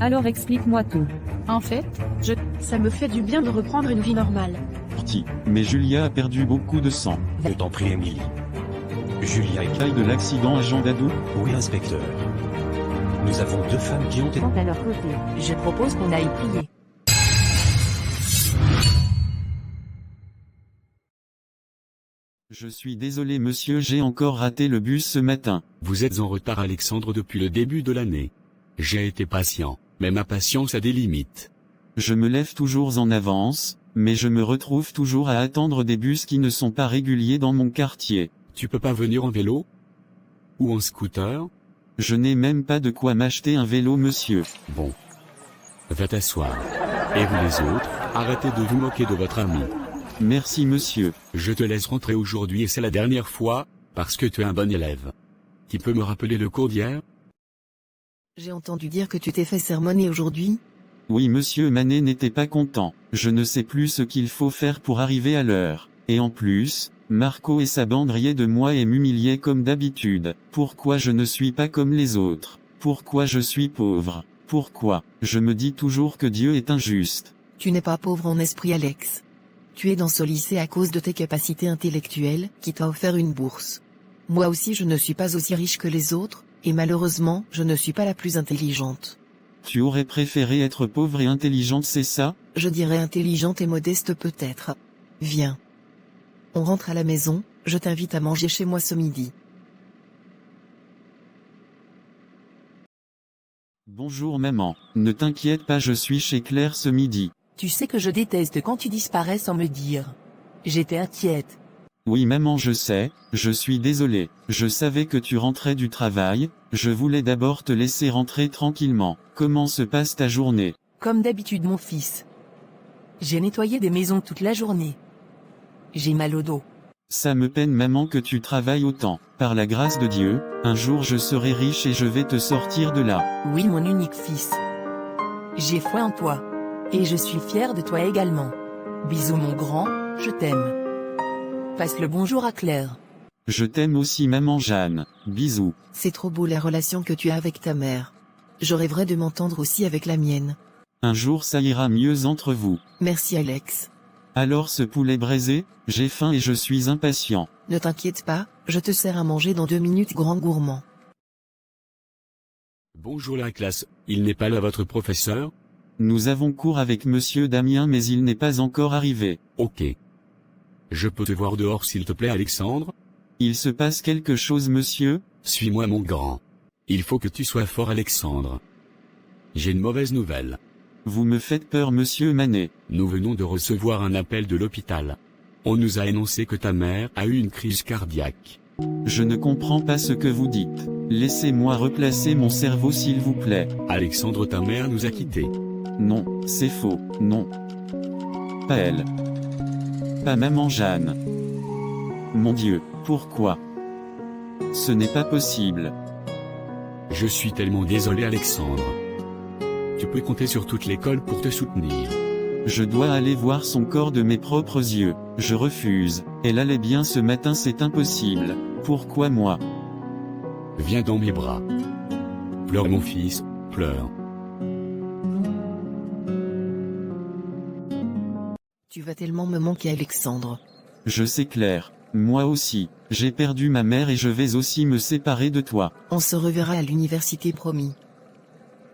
Alors explique-moi tout. En fait, ça me fait du bien de reprendre une vie normale. Mais Julia a perdu beaucoup de sang. Je t'en prie, Emily. Julia est Taille de l'accident à Jean Dadou. Oui, inspecteur. Nous avons 2 femmes qui ont été... À leur côté, je propose qu'on aille prier. Je suis désolé monsieur, j'ai encore raté le bus ce matin. Vous êtes en retard Alexandre depuis le début de l'année. J'ai été patient, mais ma patience a des limites. Je me lève toujours en avance, mais je me retrouve toujours à attendre des bus qui ne sont pas réguliers dans mon quartier. Tu peux pas venir en vélo? Ou en scooter? Je n'ai même pas de quoi m'acheter un vélo monsieur. Bon. Va t'asseoir. Et vous les autres, arrêtez de vous moquer de votre ami. Merci monsieur. Je te laisse rentrer aujourd'hui et c'est la dernière fois, parce que tu es un bon élève. Tu peux me rappeler le cours d'hier? J'ai entendu dire que tu t'es fait sermonner aujourd'hui. Oui monsieur Manet n'était pas content. Je ne sais plus ce qu'il faut faire pour arriver à l'heure. Et en plus, Marco et sa bande riaient de moi et m'humiliaient comme d'habitude. Pourquoi je ne suis pas comme les autres? Pourquoi je suis pauvre? Pourquoi? Je me dis toujours que Dieu est injuste. Tu n'es pas pauvre en esprit Alex. Tu es dans ce lycée à cause de tes capacités intellectuelles, qui t'a offert une bourse. Moi aussi je ne suis pas aussi riche que les autres, et malheureusement, je ne suis pas la plus intelligente. Tu aurais préféré être pauvre et intelligente, c'est ça? Je dirais intelligente et modeste peut-être. Viens. On rentre à la maison, je t'invite à manger chez moi ce midi. Bonjour maman, ne t'inquiète pas, je suis chez Claire ce midi. Tu sais que je déteste quand tu disparais sans me dire. J'étais inquiète. Oui maman, je sais, je suis désolé. Je savais que tu rentrais du travail, je voulais d'abord te laisser rentrer tranquillement. Comment se passe ta journée? Comme d'habitude mon fils. J'ai nettoyé des maisons toute la journée. J'ai mal au dos. Ça me peine maman que tu travailles autant. Par la grâce de Dieu, un jour je serai riche et je vais te sortir de là. Oui mon unique fils. J'ai foi en toi. Et je suis fière de toi également. Bisous mon grand, je t'aime. Passe le bonjour à Claire. Je t'aime aussi maman Jeanne, bisous. C'est trop beau la relation que tu as avec ta mère. Je rêverais de m'entendre aussi avec la mienne. Un jour ça ira mieux entre vous. Merci Alex. Alors ce poulet braisé, j'ai faim et je suis impatient. Ne t'inquiète pas, je te sers à manger dans 2 minutes grand gourmand. Bonjour la classe, il n'est pas là votre professeur? Nous avons cours avec monsieur Damien mais il n'est pas encore arrivé. Ok. Je peux te voir dehors s'il te plaît Alexandre? Il se passe quelque chose monsieur? Suis-moi mon grand. Il faut que tu sois fort Alexandre. J'ai une mauvaise nouvelle. Vous me faites peur monsieur Manet. Nous venons de recevoir un appel de l'hôpital. On nous a annoncé que ta mère a eu une crise cardiaque. Je ne comprends pas ce que vous dites. Laissez-moi replacer mon cerveau s'il vous plaît. Alexandre, ta mère nous a quittés. Non, c'est faux, non. Pas elle. Pas maman Jeanne. Mon Dieu, pourquoi? Ce n'est pas possible. Je suis tellement désolé Alexandre. Tu peux compter sur toute l'école pour te soutenir. Je dois aller voir son corps de mes propres yeux. Je refuse. Elle allait bien ce matin, c'est impossible. Pourquoi moi? Viens dans mes bras. Pleure mon fils, pleure. Tu vas tellement me manquer Alexandre. Je sais Claire. Moi aussi. J'ai perdu ma mère et je vais aussi me séparer de toi. On se reverra à l'université promis.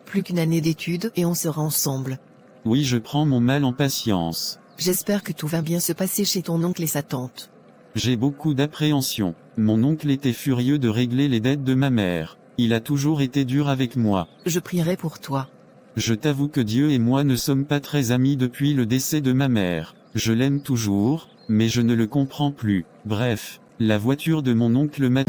Plus qu'une année d'études et on sera ensemble. Oui, je prends mon mal en patience. J'espère que tout va bien se passer chez ton oncle et sa tante. J'ai beaucoup d'appréhension. Mon oncle était furieux de régler les dettes de ma mère. Il a toujours été dur avec moi. Je prierai pour toi. Je t'avoue que Dieu et moi ne sommes pas très amis depuis le décès de ma mère. Je l'aime toujours, mais je ne le comprends plus. Bref, la voiture de mon oncle m'a...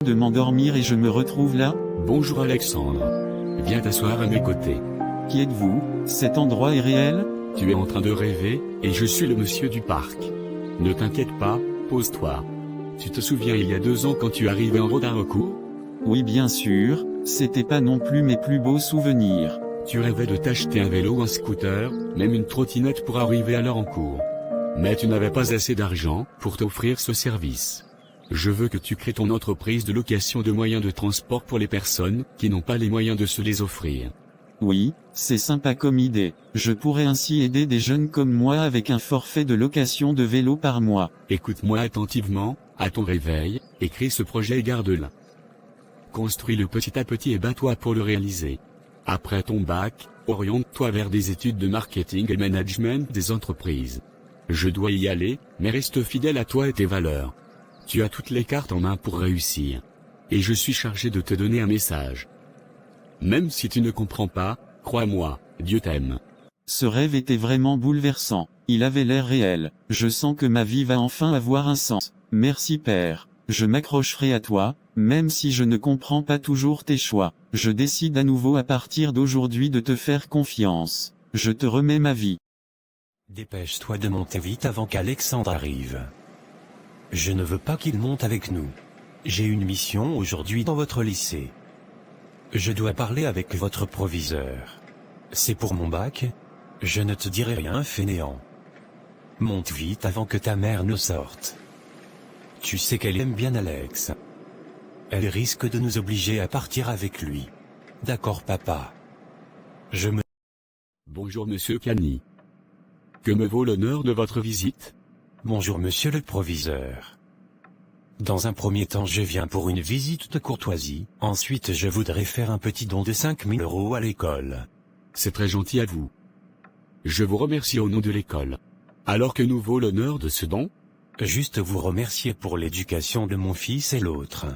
de m'endormir et je me retrouve là? Bonjour Alexandre. Viens t'asseoir à mes côtés. Qui êtes-vous? Cet endroit est réel? Tu es en train de rêver, et je suis le monsieur du parc. Ne t'inquiète pas, pose-toi. Tu te souviens il y a 2 ans quand tu arrivais en route à recours? Oui bien sûr, c'était pas non plus mes plus beaux souvenirs. Tu rêvais de t'acheter un vélo ou un scooter, même une trottinette pour arriver à l'heure en cours. Mais tu n'avais pas assez d'argent pour t'offrir ce service. Je veux que tu crées ton entreprise de location de moyens de transport pour les personnes qui n'ont pas les moyens de se les offrir. Oui, c'est sympa comme idée. Je pourrais ainsi aider des jeunes comme moi avec un forfait de location de vélo par mois. Écoute-moi attentivement, à ton réveil, écris ce projet et garde-le. Construis-le petit à petit et bats-toi pour le réaliser. Après ton bac, oriente-toi vers des études de marketing et management des entreprises. Je dois y aller, mais reste fidèle à toi et tes valeurs. Tu as toutes les cartes en main pour réussir. Et je suis chargé de te donner un message. Même si tu ne comprends pas, crois-moi, Dieu t'aime. Ce rêve était vraiment bouleversant. Il avait l'air réel. Je sens que ma vie va enfin avoir un sens. Merci Père. Je m'accrocherai à toi, même si je ne comprends pas toujours tes choix. Je décide à nouveau à partir d'aujourd'hui de te faire confiance. Je te remets ma vie. Dépêche-toi de monter vite avant qu'Alexandre arrive. Je ne veux pas qu'il monte avec nous. J'ai une mission aujourd'hui dans votre lycée. Je dois parler avec votre proviseur. C'est pour mon bac? Je ne te dirai rien, fainéant. Monte vite avant que ta mère ne sorte. Tu sais qu'elle aime bien Alex. Elle risque de nous obliger à partir avec lui. D'accord papa. Bonjour monsieur Cani. Que me vaut l'honneur de votre visite? Bonjour monsieur le proviseur. Dans un premier temps je viens pour une visite de courtoisie, ensuite je voudrais faire un petit don de 5 000 € à l'école. C'est très gentil à vous. Je vous remercie au nom de l'école. Alors que nous vaut l'honneur de ce don? Juste vous remercier pour l'éducation de mon fils et l'autre.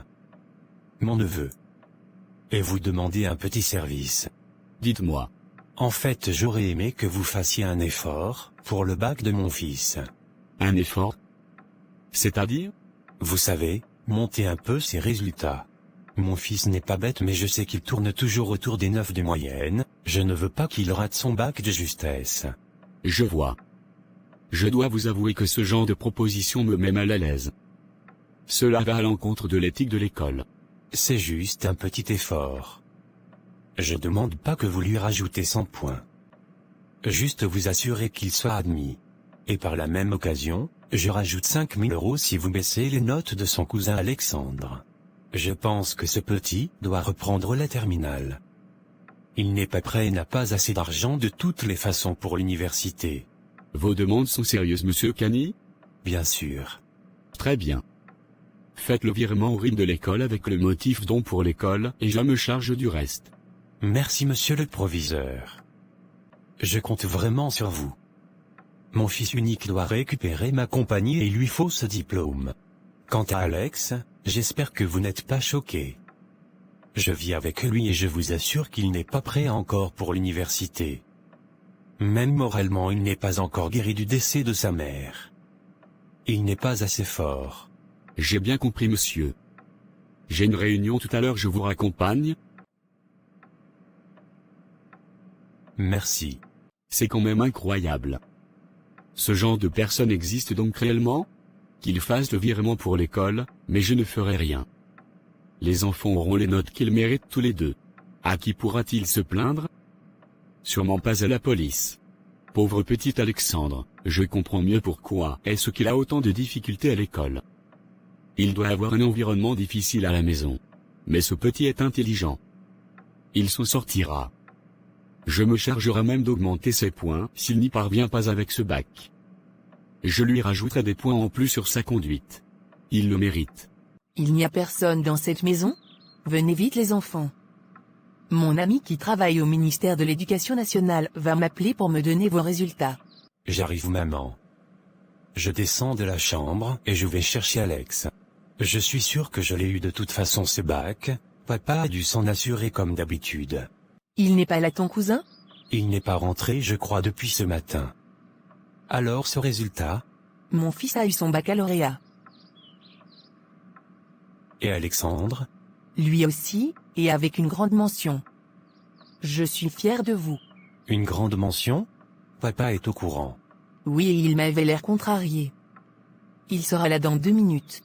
Mon neveu. Et vous demander un petit service. Dites-moi. En fait j'aurais aimé que vous fassiez un effort, pour le bac de mon fils. Un effort? C'est-à-dire? Vous savez, monter un peu ses résultats. Mon fils n'est pas bête mais je sais qu'il tourne toujours autour des 9 de moyenne, je ne veux pas qu'il rate son bac de justesse. Je vois. Je dois vous avouer que ce genre de proposition me met mal à l'aise. Cela va à l'encontre de l'éthique de l'école. C'est juste un petit effort. Je demande pas que vous lui rajoutez 100 points. Juste vous assurer qu'il soit admis. Et par la même occasion, je rajoute 5 000 € si vous baissez les notes de son cousin Alexandre. Je pense que ce petit doit reprendre la terminale. Il n'est pas prêt et n'a pas assez d'argent de toutes les façons pour l'université. Vos demandes sont sérieuses monsieur Cani? Bien sûr. Très bien. Faites le virement au RIB de l'école avec le motif don pour l'école et je me charge du reste. Merci monsieur le proviseur. Je compte vraiment sur vous. Mon fils unique doit récupérer ma compagnie et il lui faut ce diplôme. Quant à Alex, j'espère que vous n'êtes pas choqués. Je vis avec lui et je vous assure qu'il n'est pas prêt encore pour l'université. Même moralement il n'est pas encore guéri du décès de sa mère. Il n'est pas assez fort. J'ai bien compris monsieur. J'ai une réunion tout à l'heure, je vous raccompagne? Merci. C'est quand même incroyable. Ce genre de personne existe donc réellement? Qu'il fasse le virement pour l'école, mais je ne ferai rien. Les enfants auront les notes qu'ils méritent tous les deux. À qui pourra-t-il se plaindre? Sûrement pas à la police. Pauvre petit Alexandre, je comprends mieux pourquoi est-ce qu'il a autant de difficultés à l'école. Il doit avoir un environnement difficile à la maison. Mais ce petit est intelligent. Il s'en sortira. Je me chargerai même d'augmenter ses points s'il n'y parvient pas avec ce bac. Je lui rajouterai des points en plus sur sa conduite. Il le mérite. Il n'y a personne dans cette maison? Venez vite les enfants. Mon ami qui travaille au ministère de l'Éducation nationale va m'appeler pour me donner vos résultats. J'arrive maman. Je descends de la chambre et je vais chercher Alex. Je suis sûr que je l'ai eu de toute façon ce bac, papa a dû s'en assurer comme d'habitude. Il n'est pas là ton cousin? Il n'est pas rentré je crois depuis ce matin. Alors ce résultat? Mon fils a eu son baccalauréat. Et Alexandre? Lui aussi, et avec une grande mention. Je suis fier de vous. Une grande mention? Papa est au courant. Oui, et il m'avait l'air contrarié. Il sera là dans 2 minutes.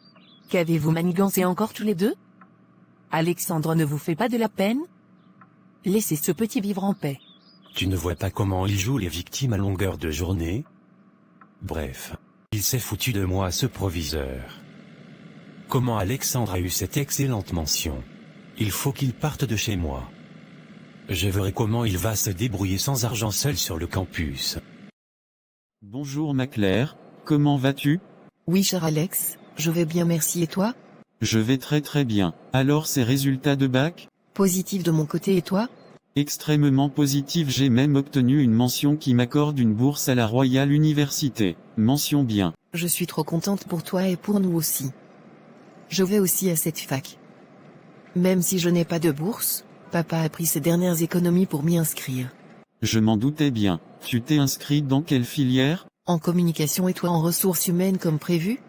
Qu'avez-vous manigancé encore tous les deux? Alexandre ne vous fait pas de la peine? Laissez ce petit vivre en paix. Tu ne vois pas comment il joue les victimes à longueur de journée? Bref, il s'est foutu de moi, ce proviseur. Comment Alexandre a eu cette excellente mention? Il faut qu'il parte de chez moi. Je verrai comment il va se débrouiller sans argent seul sur le campus. Bonjour ma Claire, comment vas-tu? Oui cher Alex, je vais bien merci et toi? Je vais très bien. Alors ces résultats de bac? Positif de mon côté et toi? Extrêmement positif, j'ai même obtenu une mention qui m'accorde une bourse à la Royal Université. Mention bien. Je suis trop contente pour toi et pour nous aussi. Je vais aussi à cette fac. Même si je n'ai pas de bourse, papa a pris ses dernières économies pour m'y inscrire. Je m'en doutais bien. Tu t'es inscrite dans quelle filière? En communication et toi en ressources humaines comme prévu?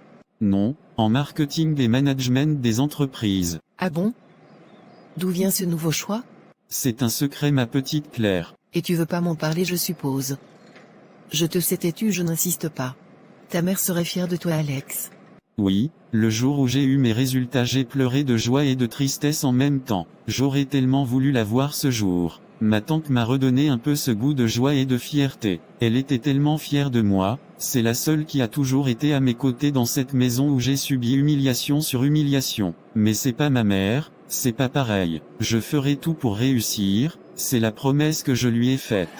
Non, en marketing et management des entreprises. Ah bon? D'où vient ce nouveau choix? C'est un secret ma petite Claire. Et tu veux pas m'en parler je suppose. Je te sais têtu, je n'insiste pas. Ta mère serait fière de toi Alex. Oui, le jour où j'ai eu mes résultats j'ai pleuré de joie et de tristesse en même temps. J'aurais tellement voulu la voir ce jour. Ma tante m'a redonné un peu ce goût de joie et de fierté. Elle était tellement fière de moi, c'est la seule qui a toujours été à mes côtés dans cette maison où j'ai subi humiliation sur humiliation. Mais c'est pas ma mère, c'est pas pareil. Je ferai tout pour réussir, c'est la promesse que je lui ai faite.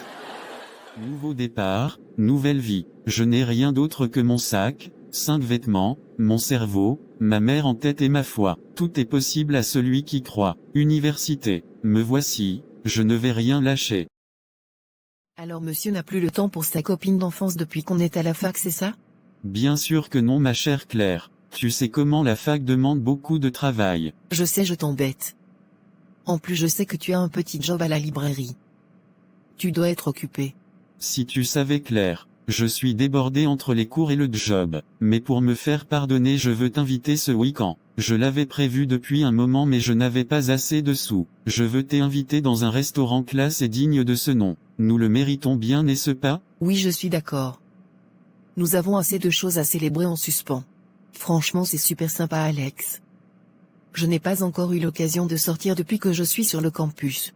Nouveau départ, nouvelle vie. Je n'ai rien d'autre que mon sac, 5 vêtements, mon cerveau, ma mère en tête et ma foi. Tout est possible à celui qui croit. Université, me voici, je ne vais rien lâcher. Alors monsieur n'a plus le temps pour sa copine d'enfance depuis qu'on est à la fac, c'est ça? Bien sûr que non ma chère Claire. Tu sais comment la fac demande beaucoup de travail. Je sais, je t'embête. En plus je sais que tu as un petit job à la librairie. Tu dois être occupé. Si tu savais Claire, je suis débordé entre les cours et le job. Mais pour me faire pardonner je veux t'inviter ce week-end. Je l'avais prévu depuis un moment mais je n'avais pas assez de sous. Je veux t'inviter dans un restaurant classe et digne de ce nom. Nous le méritons bien, n'est-ce pas? Oui, je suis d'accord. Nous avons assez de choses à célébrer en suspens. Franchement, c'est super sympa Alex. Je n'ai pas encore eu l'occasion de sortir depuis que je suis sur le campus.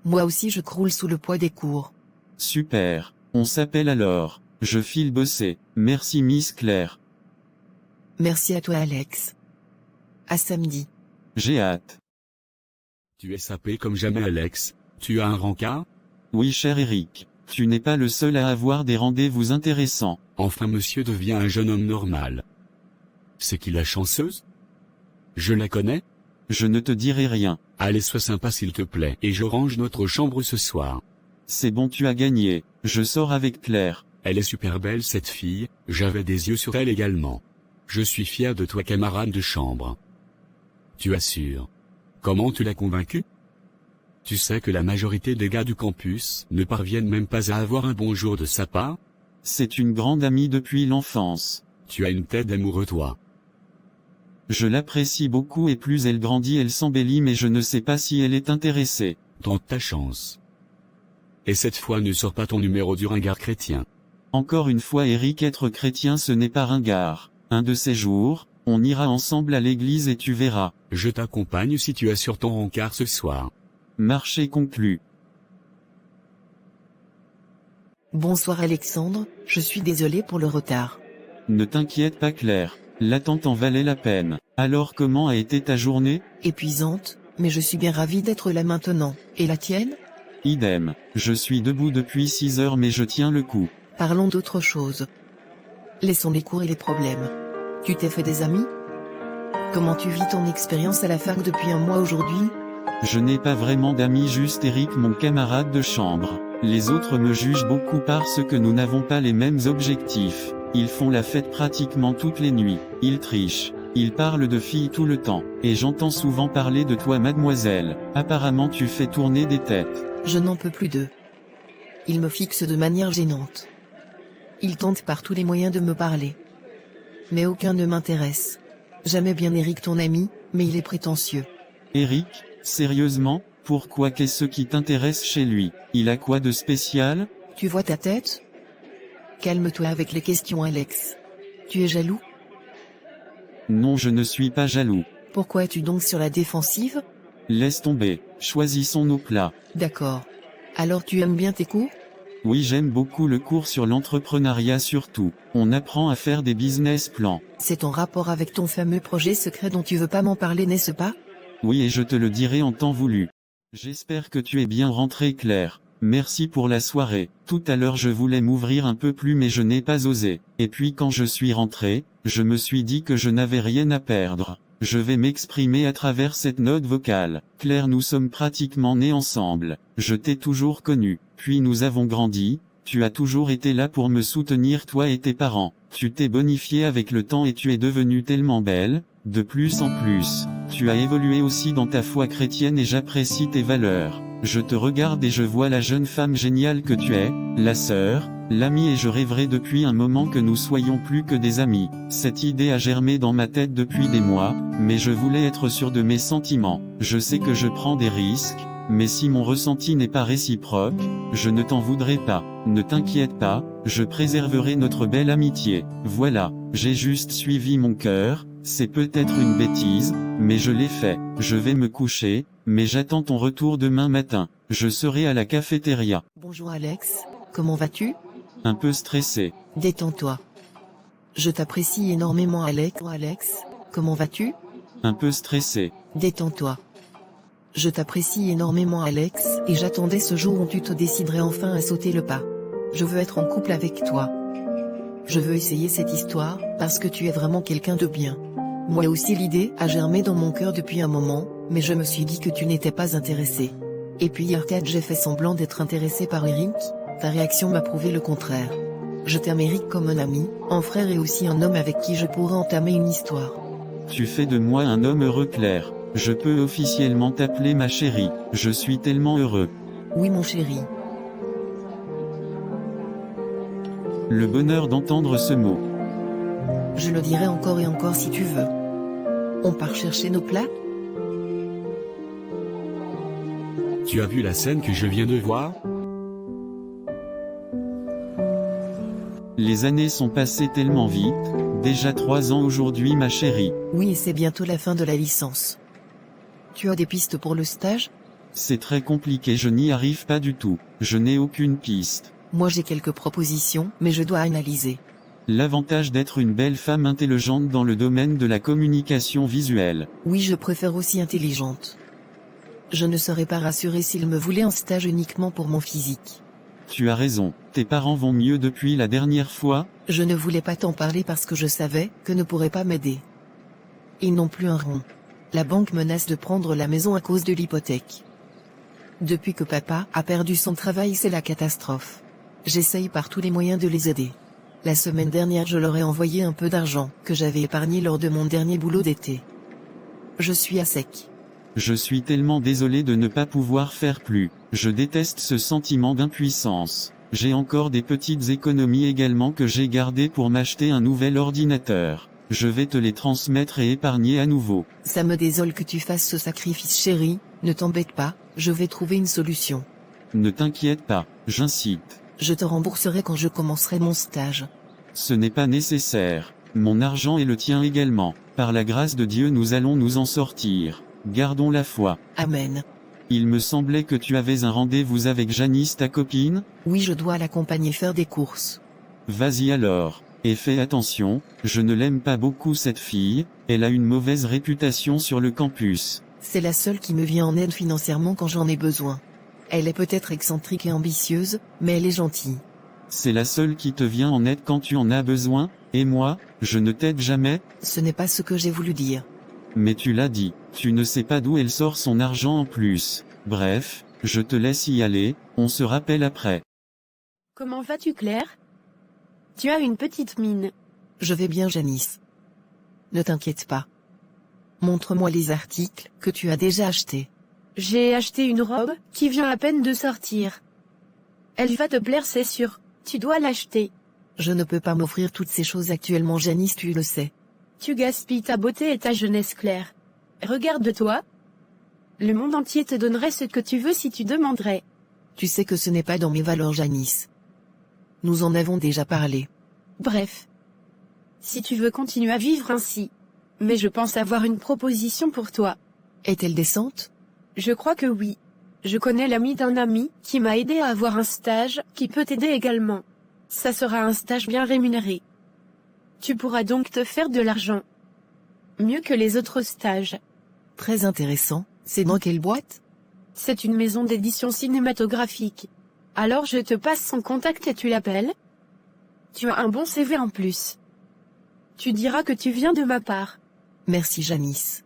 Moi aussi je croule sous le poids des cours. Super. On s'appelle alors. Je file bosser. Merci Miss Claire. Merci à toi Alex. À samedi. J'ai hâte. Tu es sapé comme jamais Alex, tu as un rencard? Oui cher Eric. Tu n'es pas le seul à avoir des rendez-vous intéressants. Enfin monsieur devient un jeune homme normal. C'est qui la chanceuse? Je la connais? Je ne te dirai rien. Allez sois sympa s'il te plaît et je range notre chambre ce soir. C'est bon, tu as gagné. Je sors avec Claire. Elle est super belle cette fille, j'avais des yeux sur elle également. Je suis fier de toi camarade de chambre. Tu assures. Comment tu l'as convaincu? Tu sais que la majorité des gars du campus ne parviennent même pas à avoir un bonjour de sa part? C'est une grande amie depuis l'enfance. Tu as une tête d'amoureux toi. Je l'apprécie beaucoup et plus elle grandit elle s'embellit mais je ne sais pas si elle est intéressée. Tente ta chance. Et cette fois ne sors pas ton numéro du ringard chrétien. Encore une fois Eric, être chrétien ce n'est pas ringard. Un de ces jours, on ira ensemble à l'église et tu verras. Je t'accompagne si tu assures ton rencard ce soir. Marché conclu. Bonsoir Alexandre, je suis désolé pour le retard. Ne t'inquiète pas Claire. L'attente en valait la peine. Alors comment a été ta journée? Épuisante, mais je suis bien ravie d'être là maintenant. Et la tienne? Idem. Je suis debout depuis 6 heures mais je tiens le coup. Parlons d'autre chose. Laissons les cours et les problèmes. Tu t'es fait des amis? Comment tu vis ton expérience à la fac depuis un mois aujourd'hui? Je n'ai pas vraiment d'amis, juste Eric mon camarade de chambre. Les autres me jugent beaucoup parce que nous n'avons pas les mêmes objectifs. Ils font la fête pratiquement toutes les nuits. Ils trichent. Ils parlent de filles tout le temps. Et j'entends souvent parler de toi mademoiselle. Apparemment tu fais tourner des têtes. Je n'en peux plus d'eux. Ils me fixent de manière gênante. Ils tentent par tous les moyens de me parler. Mais aucun ne m'intéresse. J'aimais bien Eric ton ami, Mais il est prétentieux. Eric, sérieusement, pourquoi qu'est-ce qui t'intéresse chez lui? Il a quoi de spécial? Tu vois ta tête? Calme-toi avec les questions, Alex. Tu es jaloux? Non, je ne suis pas jaloux. Pourquoi es-tu donc sur la défensive? Laisse tomber, choisissons nos plats. D'accord. Alors tu aimes bien tes cours? Oui, j'aime beaucoup le cours sur l'entrepreneuriat surtout. On apprend à faire des business plans. C'est en rapport avec ton fameux projet secret dont tu veux pas m'en parler, n'est-ce pas? Oui, et je te le dirai en temps voulu. J'espère que tu es bien rentré, Claire. Merci pour la soirée. Tout à l'heure je voulais m'ouvrir un peu plus mais je n'ai pas osé. Et puis quand je suis rentré, je me suis dit que je n'avais rien à perdre. Je vais m'exprimer à travers cette note vocale. Claire, nous sommes pratiquement nés ensemble. Je t'ai toujours connue. Puis nous avons grandi. Tu as toujours été là pour me soutenir, toi et tes parents. Tu t'es bonifiée avec le temps et tu es devenue tellement belle. De plus en plus, tu as évolué aussi dans ta foi chrétienne et j'apprécie tes valeurs. Je te regarde et je vois la jeune femme géniale que tu es, la sœur, l'amie et je rêverais depuis un moment que nous soyons plus que des amis. Cette idée a germé dans ma tête depuis des mois, mais je voulais être sûr de mes sentiments. Je sais que je prends des risques, mais si mon ressenti n'est pas réciproque, je ne t'en voudrais pas. Ne t'inquiète pas, je préserverai notre belle amitié. Voilà, j'ai juste suivi mon cœur. C'est peut-être une bêtise, mais je l'ai fait. Je vais me coucher, mais j'attends ton retour demain matin. Je serai à la cafétéria. Bonjour Alex, comment vas-tu? Un peu stressé. Détends-toi. Je t'apprécie énormément Alex. Alex, comment vas-tu? Un peu stressé. Détends-toi. Je t'apprécie énormément Alex, et j'attendais ce jour où tu te déciderais enfin à sauter le pas. Je veux être en couple avec toi. Je veux essayer cette histoire, parce que tu es vraiment quelqu'un de bien. Moi aussi l'idée a germé dans mon cœur depuis un moment, mais je me suis dit que tu n'étais pas intéressé. Et puis hier quand j'ai fait semblant d'être intéressé par Eric, ta réaction m'a prouvé le contraire. Je t'aime Eric comme un ami, un frère et aussi un homme avec qui je pourrais entamer une histoire. Tu fais de moi un homme heureux, Claire. Je peux officiellement t'appeler ma chérie. Je suis tellement heureux. Oui mon chéri. Le bonheur d'entendre ce mot. Je le dirai encore et encore si tu veux. On part chercher nos plats? Tu as vu la scène que je viens de voir? Les années sont passées tellement vite. Déjà 3 ans aujourd'hui, ma chérie. Oui, et c'est bientôt la fin de la licence. Tu as des pistes pour le stage? C'est très compliqué, je n'y arrive pas du tout. Je n'ai aucune piste. Moi j'ai quelques propositions, mais je dois analyser. L'avantage d'être une belle femme intelligente dans le domaine de la communication visuelle. Oui, je préfère aussi intelligente. Je ne serais pas rassurée s'il me voulait un stage uniquement pour mon physique. Tu as raison, tes parents vont mieux depuis la dernière fois? Je ne voulais pas t'en parler parce que je savais que ne pourrais pas m'aider. Ils n'ont plus un rond. La banque menace de prendre la maison à cause de l'hypothèque. Depuis que papa a perdu son travail, c'est la catastrophe. J'essaye par tous les moyens de les aider. La semaine dernière, je leur ai envoyé un peu d'argent que j'avais épargné lors de mon dernier boulot d'été. Je suis à sec. Je suis tellement désolé de ne pas pouvoir faire plus. Je déteste ce sentiment d'impuissance. J'ai encore des petites économies également que j'ai gardées pour m'acheter un nouvel ordinateur. Je vais te les transmettre et épargner à nouveau. Ça me désole que tu fasses ce sacrifice chéri, ne t'embête pas, je vais trouver une solution. Ne t'inquiète pas, j'incite. Je te rembourserai quand je commencerai mon stage. Ce n'est pas nécessaire. Mon argent et le tien également. Par la grâce de Dieu nous allons nous en sortir. Gardons la foi. Amen. Il me semblait que tu avais un rendez-vous avec Janice, ta copine? Oui, je dois l'accompagner faire des courses. Vas-y alors. Et fais attention, je ne l'aime pas beaucoup cette fille, elle a une mauvaise réputation sur le campus. C'est la seule qui me vient en aide financièrement quand j'en ai besoin. Elle est peut-être excentrique et ambitieuse, mais elle est gentille. C'est la seule qui te vient en aide quand tu en as besoin, et moi, je ne t'aide jamais? Ce n'est pas ce que j'ai voulu dire. Mais tu l'as dit, tu ne sais pas d'où elle sort son argent en plus. Bref, je te laisse y aller, on se rappelle après. Comment vas-tu, Claire? Tu as une petite mine. Je vais bien, Janice. Ne t'inquiète pas. Montre-moi les articles que tu as déjà achetés. J'ai acheté une robe qui vient à peine de sortir. Elle va te plaire, c'est sûr. Tu dois l'acheter. Je ne peux pas m'offrir toutes ces choses actuellement, Janice, tu le sais. Tu gaspilles ta beauté et ta jeunesse, Claire. Regarde-toi. Le monde entier te donnerait ce que tu veux si tu demanderais. Tu sais que ce n'est pas dans mes valeurs, Janice. Nous en avons déjà parlé. Bref. Si tu veux continuer à vivre ainsi. Mais je pense avoir une proposition pour toi. Est-elle décente? Je crois que oui. Je connais l'ami d'un ami qui m'a aidé à avoir un stage qui peut t'aider également. Ça sera un stage bien rémunéré. Tu pourras donc te faire de l'argent. Mieux que les autres stages. Très intéressant. C'est dans quelle boîte? C'est une maison d'édition cinématographique. Alors je te passe son contact et tu l'appelles. Tu as un bon CV en plus. Tu diras que tu viens de ma part. Merci, Janice.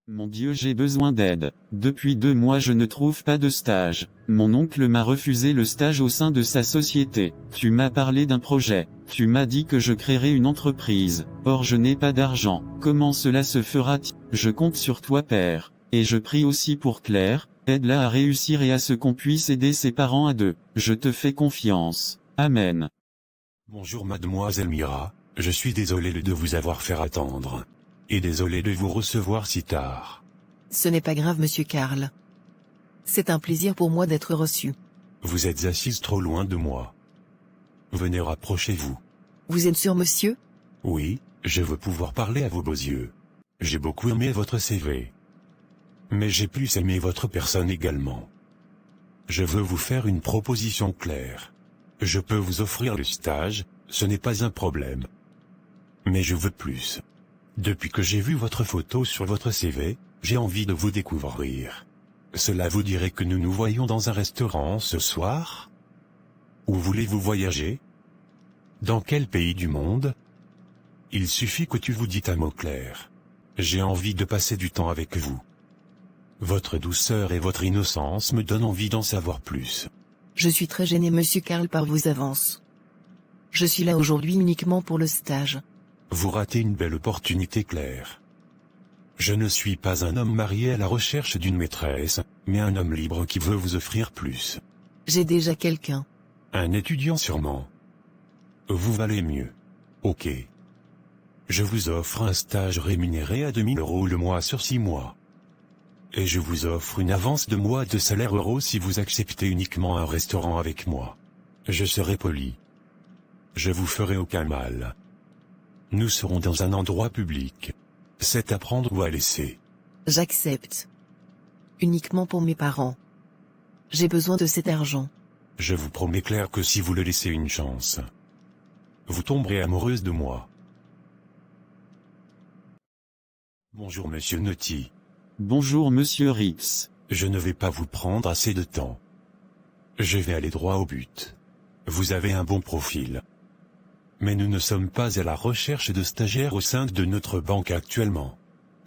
Mon Dieu, j'ai besoin d'aide. Depuis 2 mois je ne trouve pas de stage. Mon oncle m'a refusé le stage au sein de sa société. Tu m'as parlé d'un projet. Tu m'as dit que je créerais une entreprise. Or je n'ai pas d'argent. Comment cela se fera-t-il? Je compte sur toi, Père. Et je prie aussi pour Claire. Aide-la à réussir et à ce qu'on puisse aider ses parents à deux. Je te fais confiance. Amen. Bonjour mademoiselle Mira, je suis désolé de vous avoir fait attendre. Et désolé de vous recevoir si tard. Ce n'est pas grave, monsieur Karl. C'est un plaisir pour moi d'être reçu. Vous êtes assise trop loin de moi. Venez, rapprochez-vous. Vous êtes sûr, monsieur? Oui, je veux pouvoir parler à vos beaux yeux. J'ai beaucoup aimé votre CV. Mais j'ai plus aimé votre personne également. Je veux vous faire une proposition claire. Je peux vous offrir le stage, ce n'est pas un problème. Mais je veux plus. Depuis que j'ai vu votre photo sur votre CV, j'ai envie de vous découvrir. Cela vous dirait que nous nous voyons dans un restaurant ce soir? Où voulez-vous voyager? Dans quel pays du monde? Il suffit que tu vous dites un mot clair. J'ai envie de passer du temps avec vous. Votre douceur et votre innocence me donnent envie d'en savoir plus. Je suis très gêné, monsieur Karl, par vos avances. Je suis là aujourd'hui uniquement pour le stage. Vous ratez une belle opportunité, Claire. Je ne suis pas un homme marié à la recherche d'une maîtresse, mais un homme libre qui veut vous offrir plus. J'ai déjà quelqu'un. Un étudiant sûrement. Vous valez mieux. Ok. Je vous offre un stage rémunéré à 2000 € le mois sur 6 mois. Et je vous offre une avance de mois de salaire euros si vous acceptez uniquement un restaurant avec moi. Je serai poli. Je vous ferai aucun mal. Nous serons dans un endroit public. C'est à prendre ou à laisser. J'accepte. Uniquement pour mes parents. J'ai besoin de cet argent. Je vous promets, Claire, que si vous le laissez une chance, vous tomberez amoureuse de moi. Bonjour monsieur Naughty. Bonjour monsieur Rix. Je ne vais pas vous prendre assez de temps. Je vais aller droit au but. Vous avez un bon profil. Mais nous ne sommes pas à la recherche de stagiaires au sein de notre banque actuellement.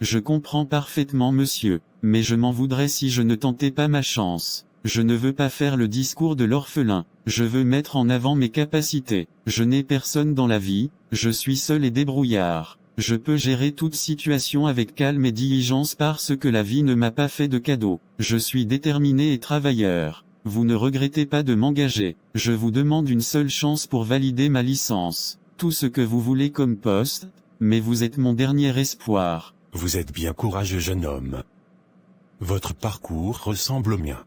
Je comprends parfaitement monsieur, mais je m'en voudrais si je ne tentais pas ma chance. Je ne veux pas faire le discours de l'orphelin, je veux mettre en avant mes capacités. Je n'ai personne dans la vie, je suis seul et débrouillard. Je peux gérer toute situation avec calme et diligence parce que la vie ne m'a pas fait de cadeau. Je suis déterminé et travailleur. Vous ne regrettez pas de m'engager. Je vous demande une seule chance pour valider ma licence. Tout ce que vous voulez comme poste, mais vous êtes mon dernier espoir. Vous êtes bien courageux, jeune homme. Votre parcours ressemble au mien.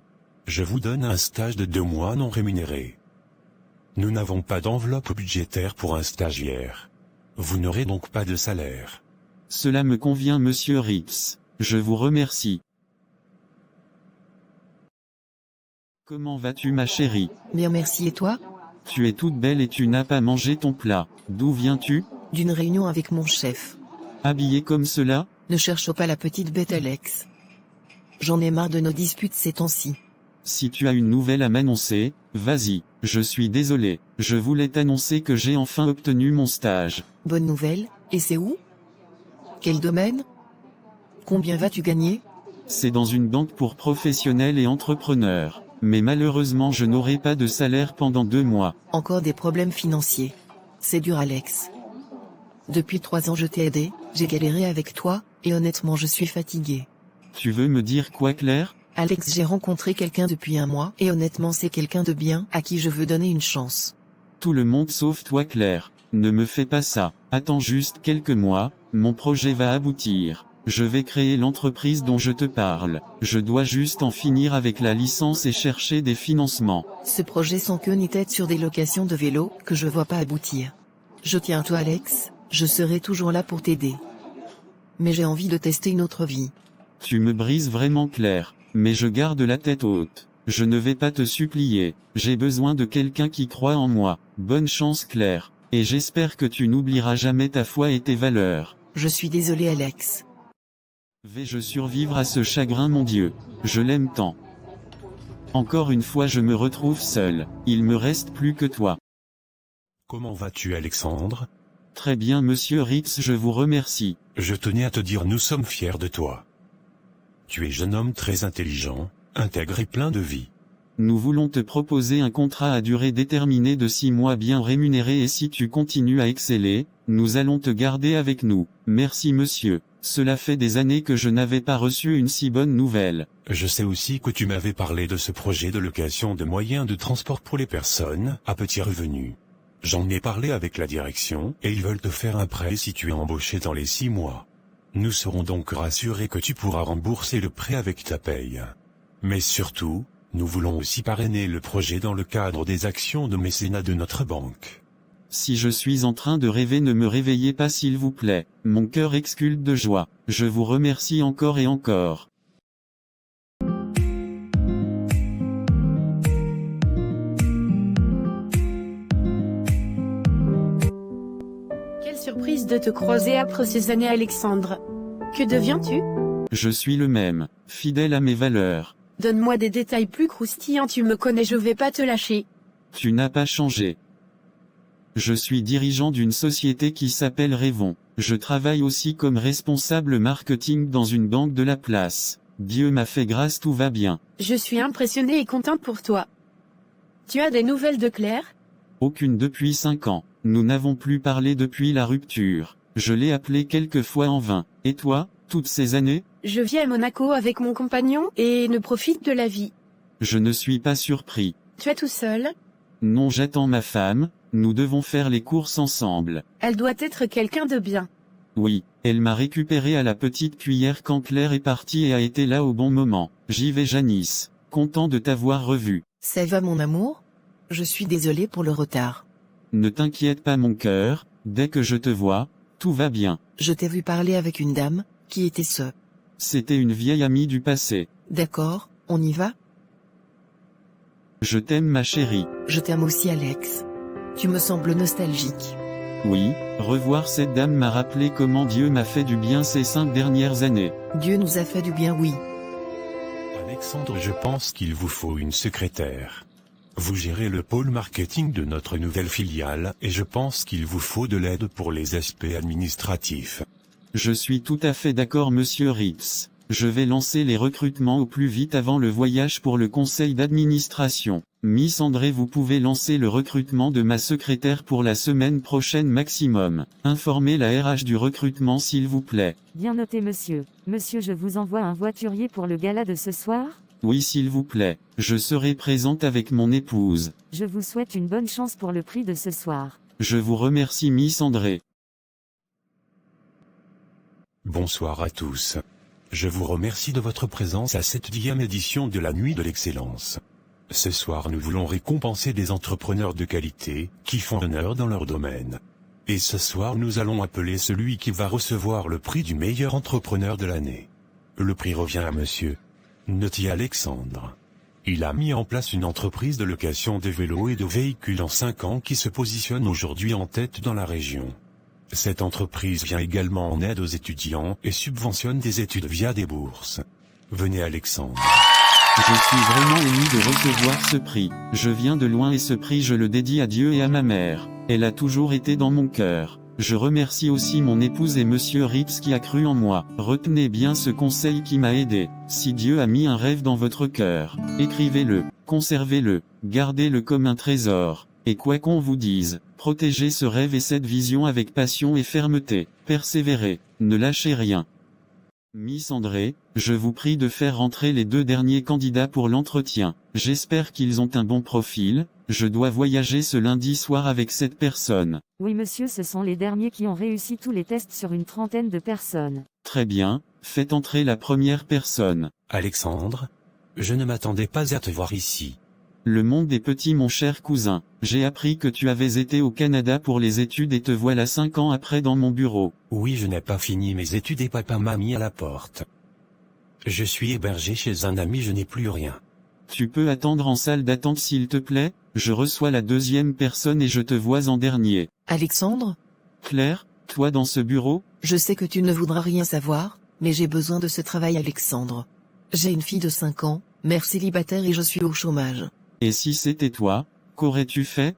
Je vous donne un stage de 2 mois non rémunéré. Nous n'avons pas d'enveloppe budgétaire pour un stagiaire. Vous n'aurez donc pas de salaire. Cela me convient monsieur Rix. Je vous remercie. Comment vas-tu ma chérie? Bien merci, et toi? Tu es toute belle et tu n'as pas mangé ton plat. D'où viens-tu? D'une réunion avec mon chef. Habillée comme cela? Ne cherche pas la petite bête, Alex. J'en ai marre de nos disputes ces temps-ci. Si tu as une nouvelle à m'annoncer, vas-y. Je suis désolé. Je voulais t'annoncer que j'ai enfin obtenu mon stage. Bonne nouvelle, et c'est où? Quel domaine? Combien vas-tu gagner? C'est dans une banque pour professionnels et entrepreneurs. Mais malheureusement je n'aurai pas de salaire pendant 2 mois. Encore des problèmes financiers. C'est dur, Alex. Depuis 3 ans je t'ai aidé, j'ai galéré avec toi, et honnêtement je suis fatigué. Tu veux me dire quoi, Claire? Alex, j'ai rencontré quelqu'un depuis 1 mois, et honnêtement c'est quelqu'un de bien, à qui je veux donner une chance. Tout le monde sauf toi, Claire. Ne me fais pas ça. Attends juste quelques mois, mon projet va aboutir. Je vais créer l'entreprise dont je te parle. Je dois juste en finir avec la licence et chercher des financements. Ce projet sans queue ni tête sur des locations de vélos que je vois pas aboutir. Je tiens à toi Alex, je serai toujours là pour t'aider. Mais j'ai envie de tester une autre vie. Tu me brises vraiment Claire, mais je garde la tête haute. Je ne vais pas te supplier, j'ai besoin de quelqu'un qui croit en moi. Bonne chance Claire, et j'espère que tu n'oublieras jamais ta foi et tes valeurs. Je suis désolé Alex. Vais-je survivre à ce chagrin mon Dieu? Je l'aime tant. Encore une fois je me retrouve seul, il me reste plus que toi. Comment vas-tu Alexandre? Très bien monsieur Ritz, je vous remercie. Je tenais à te dire nous sommes fiers de toi. Tu es jeune homme très intelligent, intègre et plein de vie. Nous voulons te proposer un contrat à durée déterminée de 6 mois bien rémunéré et si tu continues à exceller, nous allons te garder avec nous. Merci monsieur, cela fait des années que je n'avais pas reçu une si bonne nouvelle. Je sais aussi que tu m'avais parlé de ce projet de location de moyens de transport pour les personnes à petits revenus. J'en ai parlé avec la direction et ils veulent te faire un prêt si tu es embauché dans les 6 mois. Nous serons donc rassurés que tu pourras rembourser le prêt avec ta paye. Mais surtout, nous voulons aussi parrainer le projet dans le cadre des actions de mécénat de notre banque. Si je suis en train de rêver, ne me réveillez pas s'il vous plaît. Mon cœur exulte de joie. Je vous remercie encore et encore. Quelle surprise de te croiser après ces années Alexandre. Que deviens-tu? Je suis le même, fidèle à mes valeurs. Donne-moi des détails plus croustillants, tu me connais, je vais pas te lâcher. Tu n'as pas changé. Je suis dirigeant d'une société qui s'appelle Rêvons. Je travaille aussi comme responsable marketing dans une banque de la place. Dieu m'a fait grâce, tout va bien. Je suis impressionnée et contente pour toi. Tu as des nouvelles de Claire? Aucune depuis 5 ans. Nous n'avons plus parlé depuis la rupture. Je l'ai appelée quelques fois en vain. Et toi, toutes ces années? Je vis à Monaco avec mon compagnon et ne profite de la vie. Je ne suis pas surpris. Tu es tout seul? Non, j'attends ma femme, nous devons faire les courses ensemble. Elle doit être quelqu'un de bien. Oui, elle m'a récupéré à la petite cuillère quand Claire est partie et a été là au bon moment. J'y vais Janice, content de t'avoir revu. Ça va mon amour? Je suis désolé pour le retard. Ne t'inquiète pas mon cœur, dès que je te vois, tout va bien. Je t'ai vu parler avec une dame, qui était ce. C'était une vieille amie du passé. D'accord, on y va? Je t'aime ma chérie. Je t'aime aussi Alex. Tu me sembles nostalgique. Oui, revoir cette dame m'a rappelé comment Dieu m'a fait du bien ces 5 dernières années. Dieu nous a fait du bien, oui. Alexandre, je pense qu'il vous faut une secrétaire. Vous gérez le pôle marketing de notre nouvelle filiale et je pense qu'il vous faut de l'aide pour les aspects administratifs. Je suis tout à fait d'accord monsieur Ritz. Je vais lancer les recrutements au plus vite avant le voyage pour le conseil d'administration. Miss André, vous pouvez lancer le recrutement de ma secrétaire pour la semaine prochaine maximum. Informez la RH du recrutement s'il vous plaît. Bien noté monsieur. Monsieur, je vous envoie un voiturier pour le gala de ce soir? Oui s'il vous plaît. Je serai présente avec mon épouse. Je vous souhaite une bonne chance pour le prix de ce soir. Je vous remercie Miss André. Bonsoir à tous. Je vous remercie de votre présence à cette 10e édition de la Nuit de l'Excellence. Ce soir nous voulons récompenser des entrepreneurs de qualité, qui font honneur dans leur domaine. Et ce soir nous allons appeler celui qui va recevoir le prix du meilleur entrepreneur de l'année. Le prix revient à monsieur Naughty Alexandre. Il a mis en place une entreprise de location de vélos et de véhicules en 5 ans qui se positionne aujourd'hui en tête dans la région. Cette entreprise vient également en aide aux étudiants et subventionne des études via des bourses. Venez Alexandre. Je suis vraiment ému de recevoir ce prix. Je viens de loin et ce prix je le dédie à Dieu et à ma mère. Elle a toujours été dans mon cœur. Je remercie aussi mon épouse et monsieur Ritz qui a cru en moi. Retenez bien ce conseil qui m'a aidé. Si Dieu a mis un rêve dans votre cœur, écrivez-le, conservez-le, gardez-le comme un trésor. Et quoi qu'on vous dise, protégez ce rêve et cette vision avec passion et fermeté. Persévérez, ne lâchez rien. Miss André, je vous prie de faire rentrer les 2 derniers candidats pour l'entretien. J'espère qu'ils ont un bon profil. Je dois voyager ce lundi soir avec cette personne. Oui monsieur, ce sont les derniers qui ont réussi tous les tests sur une 30aine de personnes. Très bien, faites entrer la première personne. Alexandre, je ne m'attendais pas à te voir ici. Le monde est petit mon cher cousin. J'ai appris que tu avais été au Canada pour les études et te voilà 5 ans après dans mon bureau. Oui, je n'ai pas fini mes études et papa m'a mis à la porte. Je suis hébergé chez un ami, je n'ai plus rien. Tu peux attendre en salle d'attente s'il te plaît, je reçois la deuxième personne et je te vois en dernier. Alexandre, Claire, toi dans ce bureau? je sais que tu ne voudras rien savoir, mais j'ai besoin de ce travail Alexandre. J'ai une fille de 5 ans, mère célibataire et je suis au chômage. Et si c'était toi, qu'aurais-tu fait?